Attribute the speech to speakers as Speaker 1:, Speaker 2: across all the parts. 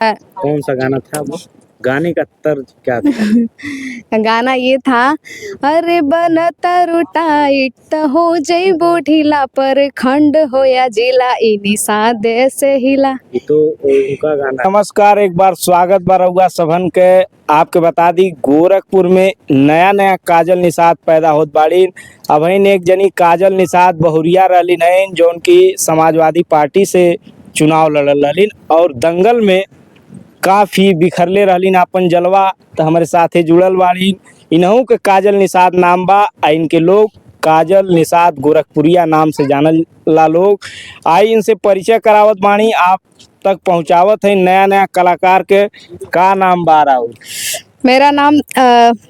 Speaker 1: कौन सा गाना था वो? गाने का तर्ज क्या था?
Speaker 2: गाना ये था, अरे बनता टाइट त हो जइबो ढीला, पर खंड हो या जिला इनी सादे से हिला।
Speaker 1: ये तो उनका गाना। नमस्कार, एक बार स्वागत बा रउआ सबन के। आपके बता दी गोरखपुर में नया नया काजल निषाद पैदा होत बाड़ी। अबहिन एक जनी काजल निषाद बहुरिया रहली नैन जो उनकी समाजवादी पार्टी से चुनाव लड़ल रहलीन और दंगल में काफी बिखरले रहलीन अपन जलवा। तो हमारे साथे जुड़ल बाड़ी इन्हों के काजल निषाद नाम बा। इनके लोग काजल निषाद गोरखपुरिया नाम से जानल ला लोग। आई इनसे परिचय करावत बाणी, आप तक पहुंचावत है नया नया कलाकार के का नाम बा रहा।
Speaker 2: मेरा नाम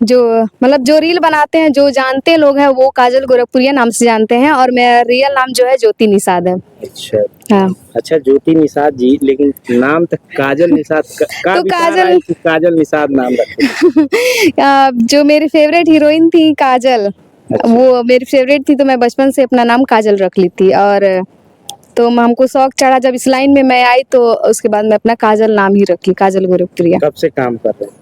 Speaker 2: जो मतलब जो रील बनाते हैं जो जानते लोग हैं वो काजल गोरखपुरिया नाम से जानते हैं, और मेरा रियल नाम जो है ज्योति निषाद है।
Speaker 1: अच्छा
Speaker 2: हाँ।
Speaker 1: अच्छा, ज्योति निषाद जी, लेकिन नाम तक काजल निषाद का
Speaker 2: तो
Speaker 1: काजल निषाद नाम रखे।
Speaker 2: जो मेरी फेवरेट हीरोइन थी काजल,
Speaker 1: अच्छा।
Speaker 2: वो मेरी फेवरेट थी तो मैं बचपन से अपना नाम काजल रख ली थी। और तो हमको शौक चढ़ा जब इस लाइन में मैं आई तो उसके बाद मैं अपना काजल नाम ही रखी, काजल गोरखपुरिया।
Speaker 1: कब से काम कर रहे हैं?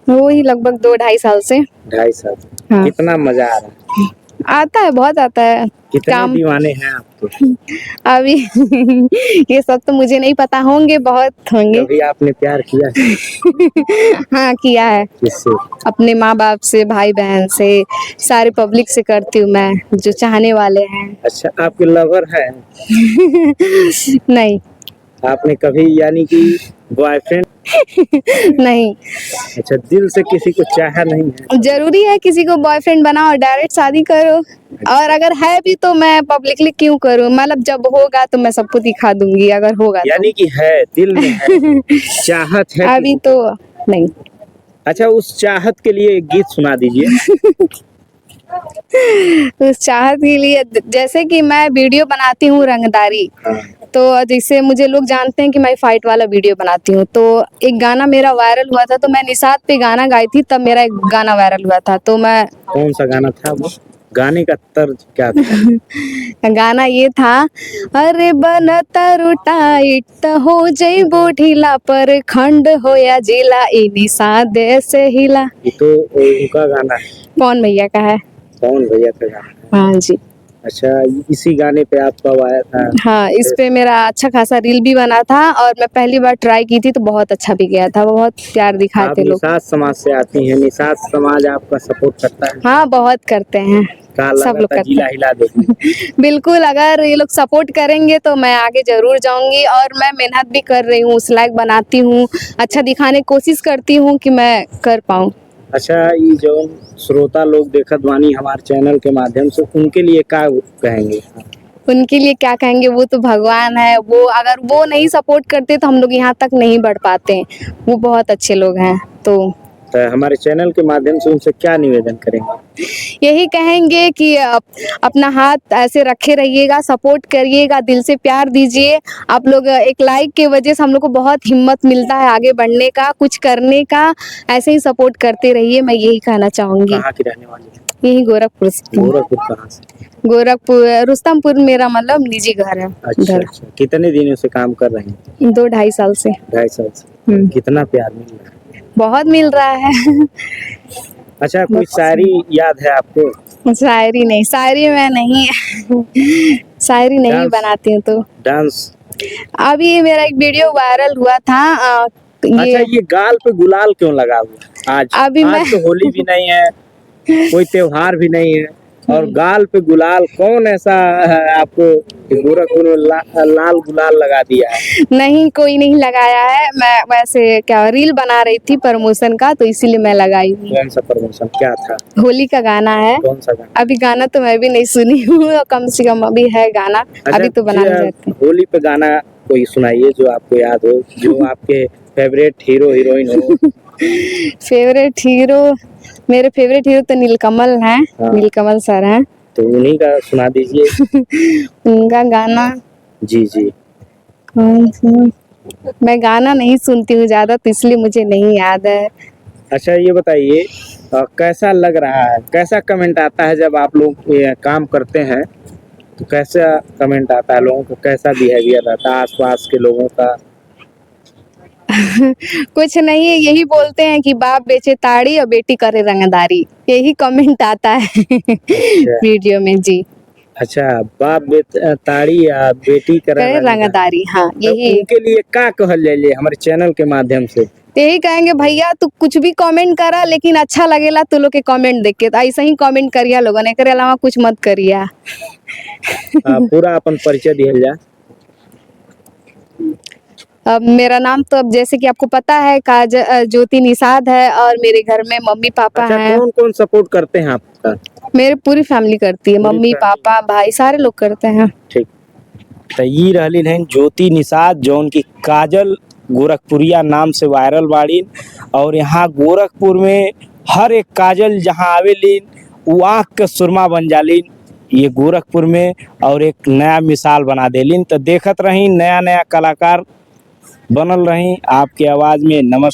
Speaker 2: वो ही लगभग 2-2.5 साल से।
Speaker 1: 2.5 साल।
Speaker 2: हाँ।
Speaker 1: कितना मजा आ रहा है?
Speaker 2: आता है, बहुत आता है।
Speaker 1: कितने
Speaker 2: काम
Speaker 1: दीवाने हैं आप तो?
Speaker 2: अभी ये सब तो मुझे नहीं पता, होंगे बहुत होंगे।
Speaker 1: कभी आपने प्यार किया है?
Speaker 2: हाँ, किया है।
Speaker 1: किससे?
Speaker 2: अपने माँ बाप से, भाई बहन से, सारे पब्लिक से करती हूँ मैं, जो चाहने वाले हैं।
Speaker 1: अच्छा, आपके लवर है?
Speaker 2: नहीं।
Speaker 1: आपने कभी यानी कि बॉयफ्रेंड?
Speaker 2: नहीं।
Speaker 1: अच्छा, दिल से किसी को चाहा नहीं है?
Speaker 2: जरूरी है किसी को बॉयफ्रेंड बनाओ, डायरेक्ट शादी करो। और अगर है भी तो मैं पब्लिकली क्यों करूँ, मतलब जब होगा तो मैं सबको दिखा दूंगी अगर होगा।
Speaker 1: यानी कि है, दिल में है, चाहत है।
Speaker 2: अभी तो नहीं।
Speaker 1: अच्छा, उस चाहत के लिए एक गीत सुना दीजिए।
Speaker 2: उस चाहत के लिए जैसे कि मैं वीडियो बनाती हूँ रंगदारी, तो जैसे मुझे लोग जानते हैं कि मैं फाइट वाला वीडियो बनाती हूँ, तो एक गाना मेरा वायरल हुआ था, तो मैं निषाद पे गाना गाई थी, तब मेरा एक गाना वायरल हुआ था। तो मैं
Speaker 1: कौन सा गाना था वो? गाने का तर्ज क्या था?
Speaker 2: गाना ये था, अरे बनता टाइट त हो जइबो ढीला, पर खंड हो या जिला इनी सादे से हिला।
Speaker 1: ये तो उनका गाना है।
Speaker 2: पवन भैया का है।
Speaker 1: पवन भैया का गाना है।
Speaker 2: हाँ जी।
Speaker 1: अच्छा, इसी गाने पे आप कब आया था?
Speaker 2: हाँ, इस पे मेरा अच्छा खासा रील भी बना था, और मैं पहली बार ट्राई की थी तो बहुत अच्छा भी गया था, बहुत प्यार दिखाते लोग।
Speaker 1: निषाद समाज से आती हैं, निषाद समाज आपका सपोर्ट करता है?
Speaker 2: हाँ, बहुत करते हैं, सब लोग करते
Speaker 1: जिला हिला देंगे।
Speaker 2: बिल्कुल, अगर ये लोग सपोर्ट करेंगे तो मैं आगे जरूर जाऊंगी, और मैं मेहनत भी कर रही हूँ, उस लायक बनाती हूँ, अच्छा दिखाने की कोशिश करती हूँ कि मैं कर पाऊँ।
Speaker 1: अच्छा, ये जो श्रोता लोग देखत बानी हमारे चैनल के माध्यम से, उनके लिए क्या कहेंगे?
Speaker 2: उनके लिए क्या कहेंगे, वो तो भगवान है, वो अगर वो नहीं सपोर्ट करते तो हम लोग यहाँ तक नहीं बढ़ पाते। वो बहुत अच्छे लोग हैं। तो
Speaker 1: हमारे चैनल के माध्यम से उनसे क्या निवेदन करेंगे?
Speaker 2: यही कहेंगे कि अपना हाथ ऐसे रखे रहिएगा, सपोर्ट करिएगा, दिल से प्यार दीजिए। आप लोग एक लाइक की वजह से हम लोग को बहुत हिम्मत मिलता है आगे बढ़ने का, कुछ करने का। ऐसे ही सपोर्ट करते रहिए, मैं यही कहना चाहूंगी।
Speaker 1: कहाँ की रहने वाली है?
Speaker 2: यही गोरखपुर से।
Speaker 1: गोरखपुर कहाँ से?
Speaker 2: गोरखपुर रुस्तमपुर मेरा मतलब निजी घर है।
Speaker 1: अच्छा, अच्छा। कितने दिनों से काम कर रहे हैं?
Speaker 2: 2-2.5 साल से।
Speaker 1: 2.5 साल से। कितना प्यार मिल रहा है?
Speaker 2: बहुत मिल रहा है।
Speaker 1: अच्छा, कोई शायरी याद है आपको?
Speaker 2: शायरी नहीं, शायरी मैं नहीं शायरी नहीं बनाती हूँ। तो
Speaker 1: डांस?
Speaker 2: अभी मेरा एक वीडियो वायरल हुआ था।
Speaker 1: अच्छा, ये गाल पे गुलाल क्यों लगा हुआ आज?
Speaker 2: अभी
Speaker 1: आज तो होली भी नहीं है, कोई त्योहार भी नहीं है, और गाल पे गुलाल कौन ऐसा आपको गोरखपुर में लाल गुलाल लगा दिया है?
Speaker 2: नहीं, कोई नहीं लगाया है, मैं वैसे क्या रील बना रही थी प्रमोशन का, तो इसीलिए मैं लगाई हूँ।
Speaker 1: कौन सा प्रमोशन, क्या था?
Speaker 2: होली का गाना है।
Speaker 1: कौन सा गाना?
Speaker 2: अभी गाना तो मैं भी नहीं सुनी हूँ, कम से कम अभी है गाना।
Speaker 1: अच्छा,
Speaker 2: अभी तो बनाने जाते हैं।
Speaker 1: होली पे गाना कोई सुनाइए जो आपको याद हो, जो आपके फेवरेट हीरो हीरोइन हो।
Speaker 2: फेवरेट हीरो, मेरे फेवरेट हीरो तो नीलकमल हैं।
Speaker 1: हाँ।
Speaker 2: नीलकमल सर हैं,
Speaker 1: तो उन्हीं का सुना दीजिए।
Speaker 2: उनका गाना।
Speaker 1: जी जी।
Speaker 2: कौन सा? मैं गाना नहीं सुनती हूँ ज्यादा, तो इसलिए मुझे नहीं याद है।
Speaker 1: अच्छा, ये बताइए कैसा लग रहा है, कैसा कमेंट आता है जब आप लोग ये काम करते हैं, तो कैसा कमेंट आता है, लोगों को कैसा बिहेवियर रहता है आसपास के लोगों का?
Speaker 2: कुछ नहीं है, यही बोलते हैं कि बाप बेचे ताड़ी और बेटी करे रंगदारी, यही कमेंट आता है वीडियो में जी।
Speaker 1: अच्छा, बाप ताड़ी या बेटी
Speaker 2: करे रंगदारी, हाँ
Speaker 1: तो
Speaker 2: यही।
Speaker 1: उनके लिए का कहल जाइए हमारे चैनल के माध्यम से?
Speaker 2: तो यही कहेंगे भैया तू कुछ भी कमेंट करा, लेकिन अच्छा लगेला तू लोग के कमेंट देख के, तो ऐसे ही कमेंट करिया लोगन, एकरे अलावा कुछ मत करिया।
Speaker 1: पूरा अपन परिचय दिया जा।
Speaker 2: अब मेरा नाम तो अब जैसे कि आपको पता है ज्योति निषाद है, और मेरे घर में मम्मी पापा
Speaker 1: अच्छा,
Speaker 2: हैं।
Speaker 1: कौन कौन सपोर्ट करते हैं आपका?
Speaker 2: मेरे पूरी फैमिली करती है,
Speaker 1: पूरी
Speaker 2: मम्मी
Speaker 1: फैमिली।
Speaker 2: पापा भाई सारे लोग करते हैं।
Speaker 1: ठीक। तो ये रहली हैं ज्योति निषाद, जो उनकी काजल गोरखपुरिया नाम से वायरल बाड़ीन। और यहाँ गोरखपुर में हर एक काजल जहाँ आवेलीन वो आँख के सुरमा बन जालीन ये गोरखपुर में, और एक नया मिसाल बना देलीन। तो देखत रही नया नया कलाकार बनल रही आपके आवाज़ में। नमस्कार।